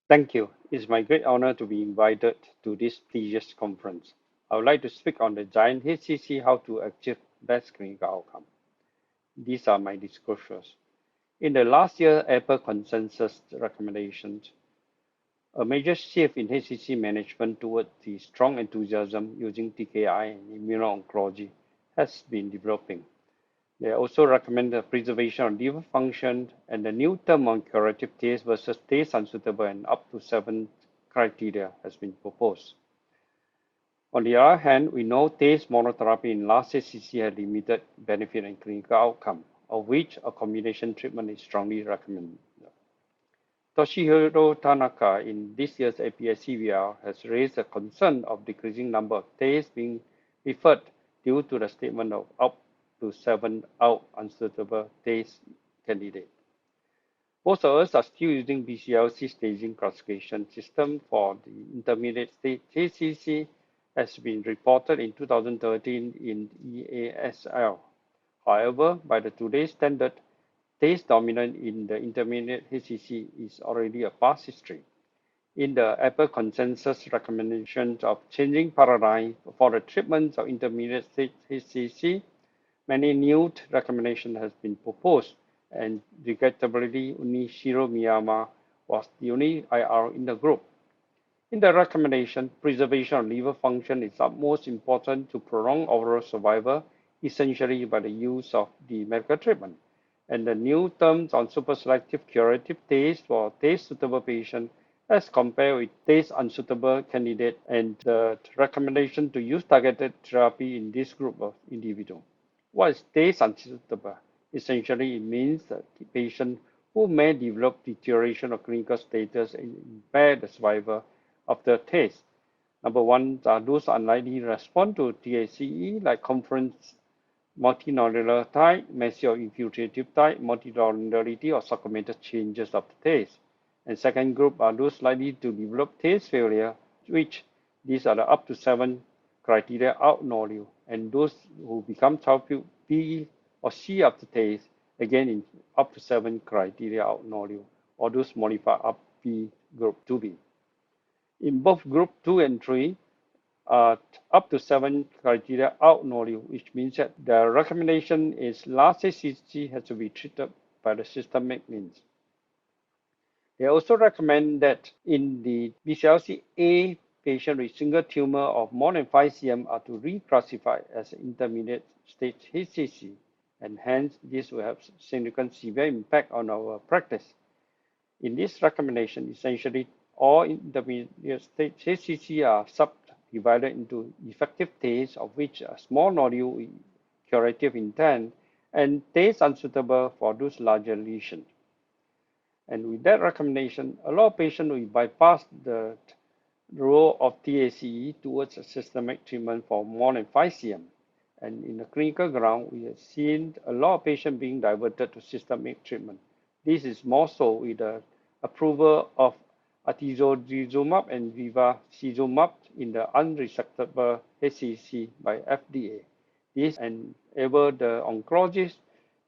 Thank you. It's my great honor to be invited to this prestigious conference. I would like to speak on the giant HCC how to achieve best clinical outcome. These are my disclosures. In the last year Apple consensus recommendations, a major shift in HCC management towards the strong enthusiasm using TKI and immuno-oncology has been developing. They also recommend the preservation of liver function and the new term on curative taste versus taste unsuitable and up to 7 criteria has been proposed. On the other hand, we know taste monotherapy in last HCC had limited benefit and clinical outcome, of which a combination treatment is strongly recommended. Toshihiro Tanaka in this year's APS-CVR has raised a concern of decreasing number of tastes being referred due to the statement of up to 7 out unsuitable taste candidate. Most of us are still using BCLC staging classification system for the intermediate stage. HCC has been reported in 2013 in EASL. However, by the today's standard, taste dominant in the intermediate HCC is already a past history. In the Apple consensus recommendations of changing paradigm for the treatment of intermediate stage HCC, many new recommendations have been proposed, and regrettably, only Shiro Miyama was the only IR in the group. In the recommendation, preservation of liver function is utmost important to prolong overall survival, essentially by the use of the medical treatment. And the new terms on super-selective curative taste for taste-suitable patients as compared with taste-unsuitable candidate and the recommendation to use targeted therapy in this group of individuals. What is taste unsuitable? Essentially, it means that the patient who may develop deterioration of clinical status and impair the survival of the taste. Number one are those unlikely to respond to TACE, like conference multinodular type, massive infiltrative type, multinodularity, or sarcomatous changes of the taste. And second group are those likely to develop taste failure, which these are the up to 7 criteria out nodule, and those who become therapeutic B or C of the taste, again in up to 7 criteria out nodule, or those modified up B group 2B. In both group 2 and 3, up to 7 criteria out nodule, which means that the recommendation is last HCC has to be treated by the systemic means. They also recommend that in the BCLC A patient with single tumor of more than 5 cm are to reclassify as intermediate stage HCC, and hence this will have significant severe impact on our practice. In this recommendation, essentially all intermediate stage HCC are subdivided into effective taste, of which a small nodule with curative intent, and taste unsuitable for those larger lesions. And with that recommendation, a lot of patients will bypass the role of TACE towards a systemic treatment for more than 5 cm. And in the clinical ground, we have seen a lot of patients being diverted to systemic treatment. This is more so with the approval of atezolizumab and bevacizumab in the unresectable HCC by FDA. This enables the oncologist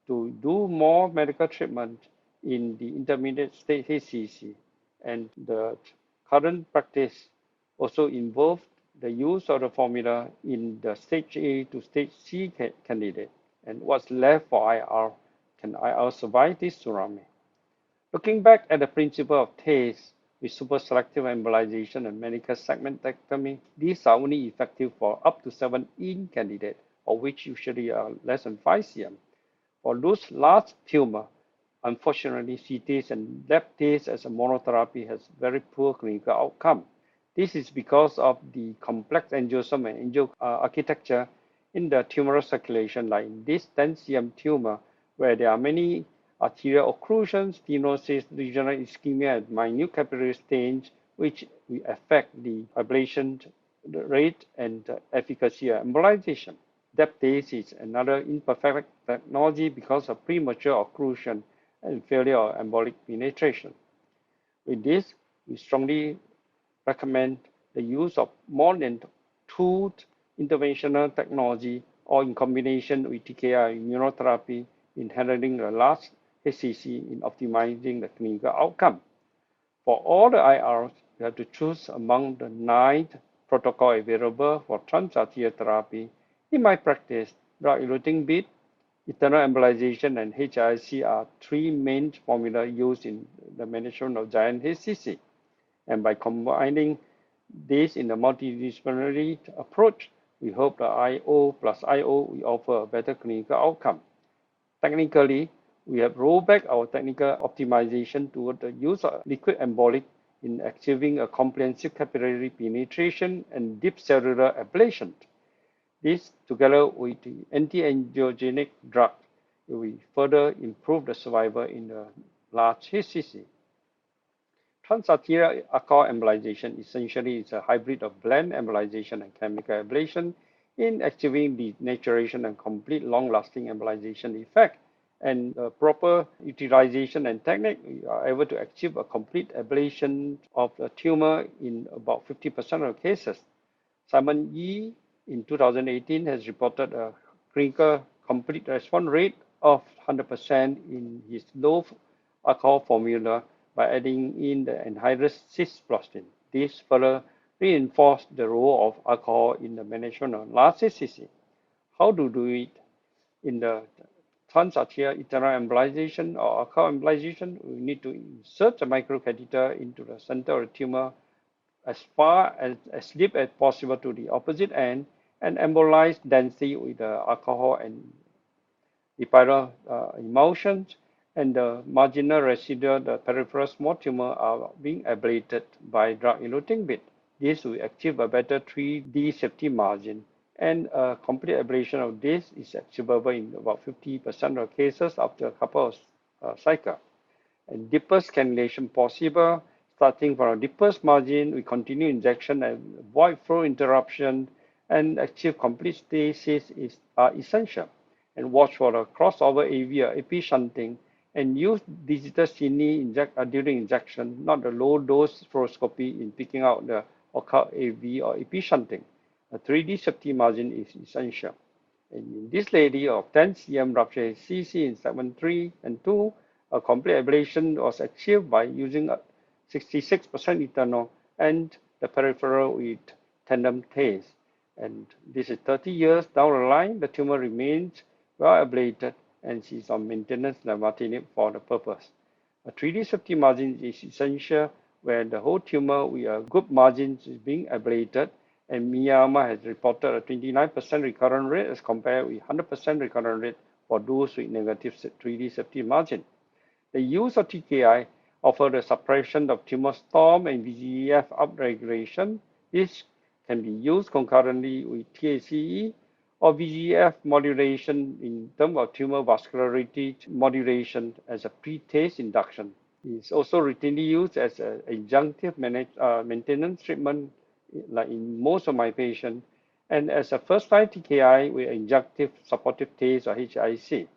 to do more medical treatment in the intermediate stage HCC, and the current practice also involves the use of the formula in the stage A to stage C candidate, and what's left for IR. Can IR survive this tsunami? Looking back at the principle of taste with super-selective embolization and medical segmentectomy, these are only effective for up to 7 in candidate, of which usually are less than 5 cm. For those large tumor, unfortunately, CTASE and LabTASE as a monotherapy has very poor clinical outcome. This is because of the complex angiosome and angio architecture in the tumoral circulation, like in this 10 cm tumor, where there are many arterial occlusions, stenosis, regional ischemia, and minute capillary stains, which will affect the ablation rate and efficacy of embolization. LabTASE is another imperfect technology because of premature occlusion and failure of embolic penetration. With this, we strongly recommend the use of more than 2 interventional technology or in combination with TKI immunotherapy in handling the large HCC in optimizing the clinical outcome. For all the IRs, you have to choose among the 9 protocols available for transarterial therapy. In my practice, drug-eluting bed, internal embolization, and HCC are 3 main formula used in the management of giant HCC. And by combining this in a multidisciplinary approach, we hope the IO plus IO will offer a better clinical outcome. Technically, we have rolled back our technical optimization toward the use of liquid embolic in achieving a comprehensive capillary penetration and deep cellular ablation. This, together with the anti-angiogenic drug, will further improve the survival in the large HCC. Transarterial alcohol embolization essentially is a hybrid of blend embolization and chemical ablation in achieving denaturation and complete long-lasting embolization effect. And proper utilization and technique, we are able to achieve a complete ablation of the tumor in about 50% of cases. Simon Yi in 2018 has reported a clinical complete response rate of 100% in his low alcohol formula by adding in the anhydrous cisplatin. This further reinforced the role of alcohol in the management of large HCC. How to do it? In the transarterial internal embolization or alcohol embolization, we need to insert a microcatheter into the center of the tumor as far as deep as possible to the opposite end and embolize densely with the alcohol and epidural emulsions, and the marginal residual, the peripheral small tumor, are being ablated by drug-eluting bed. This will achieve a better 3D safety margin, and a complete ablation of this is achievable in about 50% of cases after a couple of cycles. And deepest cannulation possible, starting from the deepest margin, we continue injection and avoid flow interruption and achieve complete stasis are essential. And watch for the crossover AV or AP shunting and use digital cine during injection, not the low dose fluoroscopy in picking out the occult AV or AP shunting. A 3D safety margin is essential. And in this lady of 10 cm rupture HCC in segment 3 and 2, a complete ablation was achieved by using 66% ethanol and the peripheral with tandem TACE. And this is 30 years down the line, the tumor remains well ablated and she's on maintenance lenvatinib for the purpose. A 3D safety margin is essential where the whole tumor with a good margin is being ablated, and Miyama has reported a 29% recurrent rate as compared with 100% recurrent rate for those with negative 3D safety margin. The use of TKI offers the suppression of tumor storm and VEGF upregulation. This can be used concurrently with TACE or VEGF modulation in terms of tumor vascularity modulation as a pre-TACE induction. It is also routinely used as an adjunctive maintenance treatment, like in most of my patients, and as a first-line TKI with adjunctive supportive TACE or HIC.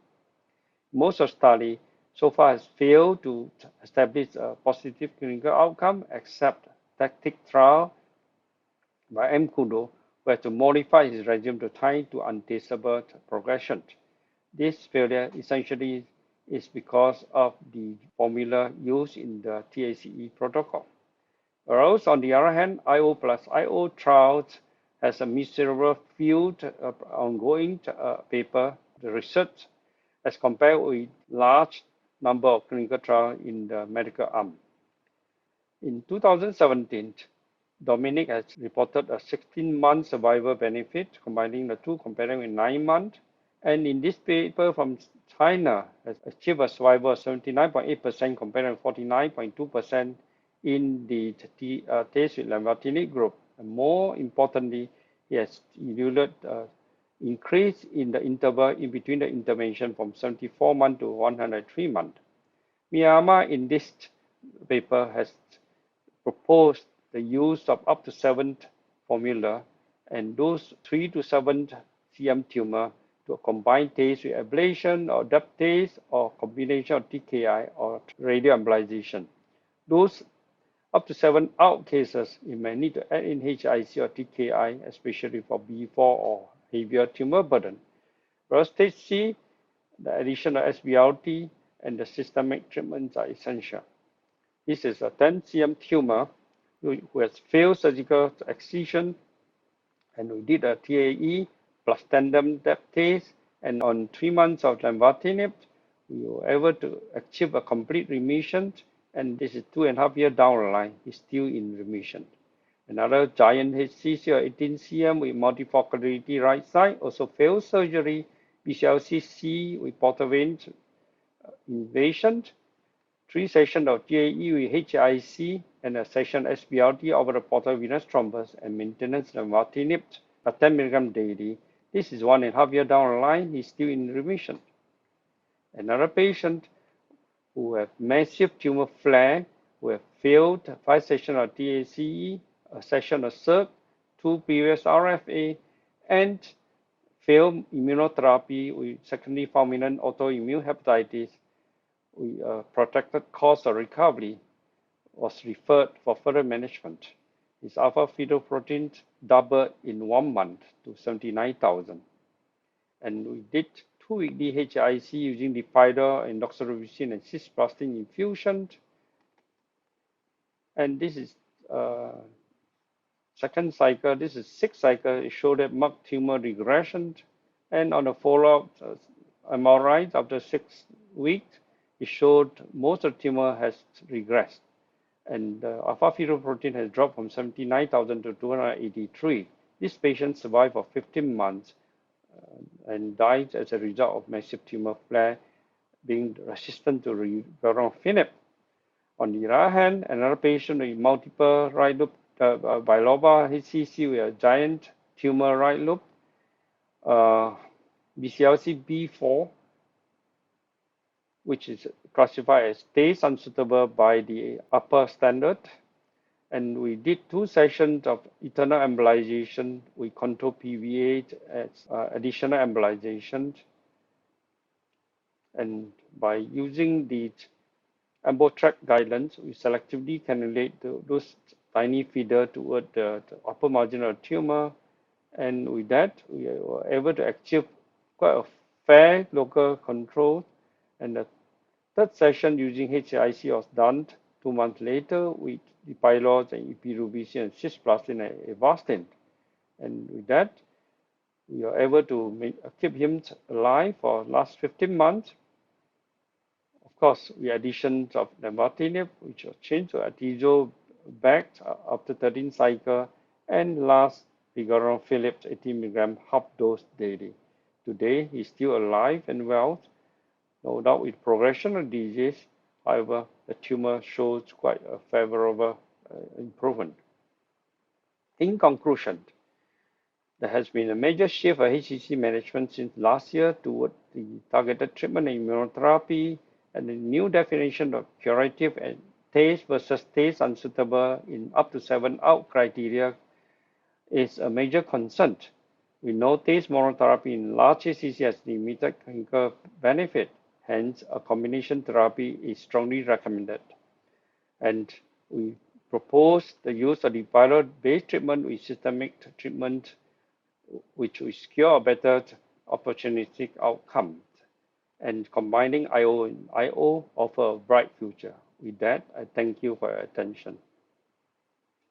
Most of study so far has failed to establish a positive clinical outcome except tactic trial by M. Kudo, where to modify his regimen to tie to untraceable progression. This failure essentially is because of the formula used in the TACE protocol. Whereas on the other hand, IO plus IO trials has a miserable field ongoing paper, the research, as compared with large number of clinical trials in the medical arm. In 2017, Dominic has reported a 16-month survival benefit, combining the two, comparing with 9 months. And in this paper from China, has achieved a survival of 79.8% compared to 49.2% in the TACE with lenvatinib group. And more importantly, he has yielded increase in the interval in between the intervention from 74 months to 103 months. Miyama in this paper has proposed the use of up to 7 formula and those 3 to 7 cm tumor to combine TACE with ablation or depth TACE or combination of TKI or radioembolization. Those up to 7 out cases, you may need to add in HIC or TKI, especially for B4 or heavier tumor burden. Whereas stage C, the addition of SBRT and the systemic treatments are essential. This is a 10 cm tumor who has failed surgical excision, and we did a TAE plus tandem depth test, and on 3 months of lenvatinib, we were able to achieve a complete remission, and this is 2.5 years down the line, he's still in remission. Another giant HCC or 18 cm with multifocal right side, also failed surgery, BCLCC with portal vein invasion, 3 sessions of GAE with HCC, and a session SBRT over the portal venous thrombus and maintenance lenvatinib at 10 mg daily. This is 1.5 years down the line, he's still in remission. Another patient who have massive tumor flare, who have failed 5 sessions of TACE, a session of CERC, 2 previous RFA, and failed immunotherapy with secondary fulminant autoimmune hepatitis with a protracted course of recovery, was referred for further management. His alpha fetoprotein doubled in 1 month to 79,000. And we did 2 weekly HIC using Dipidol and doxorubicin and cisplatin infusion. And this is second cycle, this is 6th cycle. It showed that marked tumor regression. And on a follow-up MRI after 6 weeks, it showed most of the tumor has regressed. And alpha fetoprotein has dropped from 79,000 to 283. This patient survived for 15 months and died as a result of massive tumor flare being resistant to regorafenib. On the other hand, another patient with multiple right loop biloba HCC with a giant tumor right loop, BCLC B4, which is classified as taste unsuitable by the upper standard. And we did 2 sessions of internal embolization. We control PVA as additional embolization. And by using the EmboTrack guidelines, we selectively cannulate those tiny feeder toward the upper margin of the tumor. And with that, we were able to achieve quite a fair local control. And the 3rd session using HIC was done 2 months later with Dipidol and epirubicin and cisplatin and Avastin. And with that, we are able to keep him alive for the last 15 months. Of course, with additions of lenvatinib, which was changed to atezo back after 13 cycles, and last, regorafenib 18 mg half dose daily. Today, he's still alive and well, no doubt with progression of disease. However, the tumor shows quite a favorable improvement. In conclusion, there has been a major shift of HCC management since last year toward the targeted treatment and immunotherapy, and the new definition of curative and taste versus taste unsuitable in up to 7 out criteria is a major concern. We know taste monotherapy in large HCC has limited clinical benefit. Hence, a combination therapy is strongly recommended. And we propose the use of Dipidol-based treatment with systemic treatment, which will secure a better opportunistic outcome. And combining IO and IO offer a bright future. With that, I thank you for your attention.